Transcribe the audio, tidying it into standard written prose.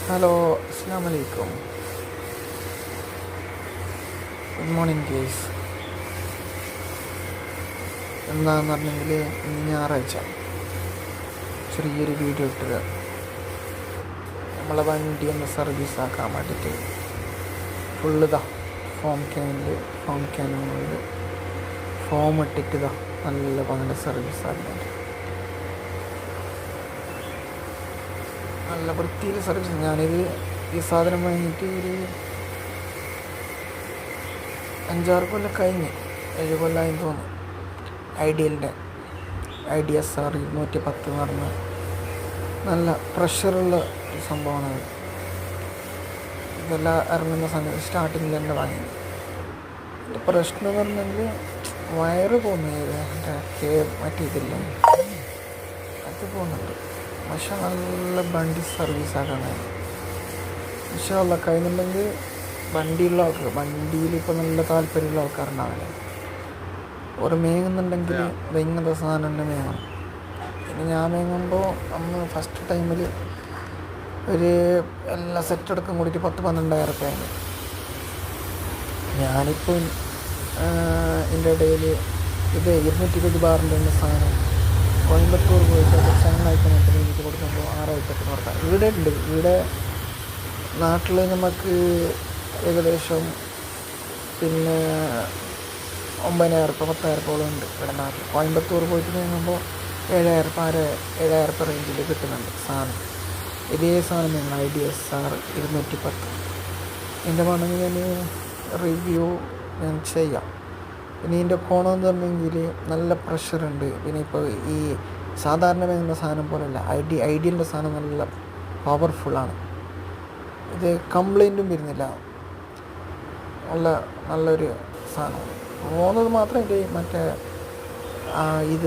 Hello, അസ്സാം വലൈക്കും. Good morning guys. എന്താണെന്ന് പറഞ്ഞെങ്കിൽ ഇന്ന് ഞായറാഴ്ച ചെറിയൊരു വീഡിയോ ഇട്ടത് നമ്മളെ വണ്ടി ഒന്ന് സർവീസ് ആക്കാൻ വേണ്ടിയിട്ട് ഫുള്ളിതാ ഫോം ക്യാനുകളിൽ ഫോം ഇട്ടിട്ട് നല്ല പങ്ക് സർവീസ് ആക്കുന്നുണ്ട്. നല്ല വൃത്തിയിൽ സർവീസ്. ഞാനിത് ഈ സാധനം വാങ്ങിയിട്ട് ഒരു 5-6 കൊല്ലം കഴിഞ്ഞ് 7 കൊല്ലമായി തോന്നുന്നു. ഐഡിയലിൻ്റെ IDSR 210 എന്ന് പറഞ്ഞ നല്ല പ്രഷറുള്ള ഒരു സംഭവമാണ്. ഇതെല്ലാം ഇറങ്ങുന്ന സമയത്ത് സ്റ്റാർട്ടിങ്ങിൽ തന്നെ വാങ്ങി. എൻ്റെ പ്രശ്നം എന്ന് പറഞ്ഞെങ്കിൽ വയറ് പോകുന്നത് മറ്റേ ഇതില്ല, അത് പോകുന്നുണ്ട്. പക്ഷെ നല്ല വണ്ടി സർവീസ് ആക്കാനായി ഇൻഷാല്ലാ കഴിയുന്നുണ്ടെങ്കിൽ വണ്ടിയിൽ ഇപ്പോൾ നല്ല താല്പര്യമുള്ള ആൾക്കാരുണ്ടാവില്ലേ, ഒരു മേങ്ങുന്നുണ്ടെങ്കിൽ ഇങ്ങനത്തെ സാധനം തന്നെ മേങ്ങണം. പിന്നെ ഞാൻ മേങ്ങുമ്പോൾ അന്ന് ഫസ്റ്റ് ടൈമിൽ ഒരു എല്ലാ സെറ്റ് അടക്കം കൂടിയിട്ട് 10-12,000 റുപ്യ. ഞാനിപ്പോൾ എൻ്റെ ഇടയിൽ ഇത് 220 ബാറിൻ്റെ തന്നെ സാധനം കോയമ്പത്തൂർ പോയിട്ട് ചങ്ങനായിക്കണിട്ട് എനിക്ക് കൊടുക്കുമ്പോൾ 6,000 കൊടുക്കാം. ഇവിടെ നാട്ടിൽ നമുക്ക് ഏകദേശം പിന്നെ 9,000 10,000 ഉണ്ട് ഇവിടെ നാട്ടിൽ. കോയമ്പത്തൂർ പോയിട്ട് നീങ്ങുമ്പോൾ 7,000 റേഞ്ചിൽ കിട്ടുന്നുണ്ട് സാധനം. ഇതേ സാധനം ഞങ്ങൾ IDSR 210. എൻ്റെ വേണമെങ്കിൽ ഞാൻ റിവ്യൂ ഞാൻ ചെയ്യാം. പിന്നെ ഇതിൻ്റെ ഗുണമെന്ന് പറഞ്ഞെങ്കിൽ നല്ല പ്രഷറുണ്ട്. പിന്നെ ഇപ്പോൾ ഈ സാധാരണ വേണ്ടുന്ന സാധനം പോലെയല്ല, ഐഡിയലിൻ്റെ സാധനം നല്ല പവർഫുള്ളാണ്. ഇത് കംപ്ലൈൻറ്റും വരുന്നില്ല. നല്ലൊരു സാധനം. പോകുന്നത് മാത്രം ഇത് മറ്റേ ഇത്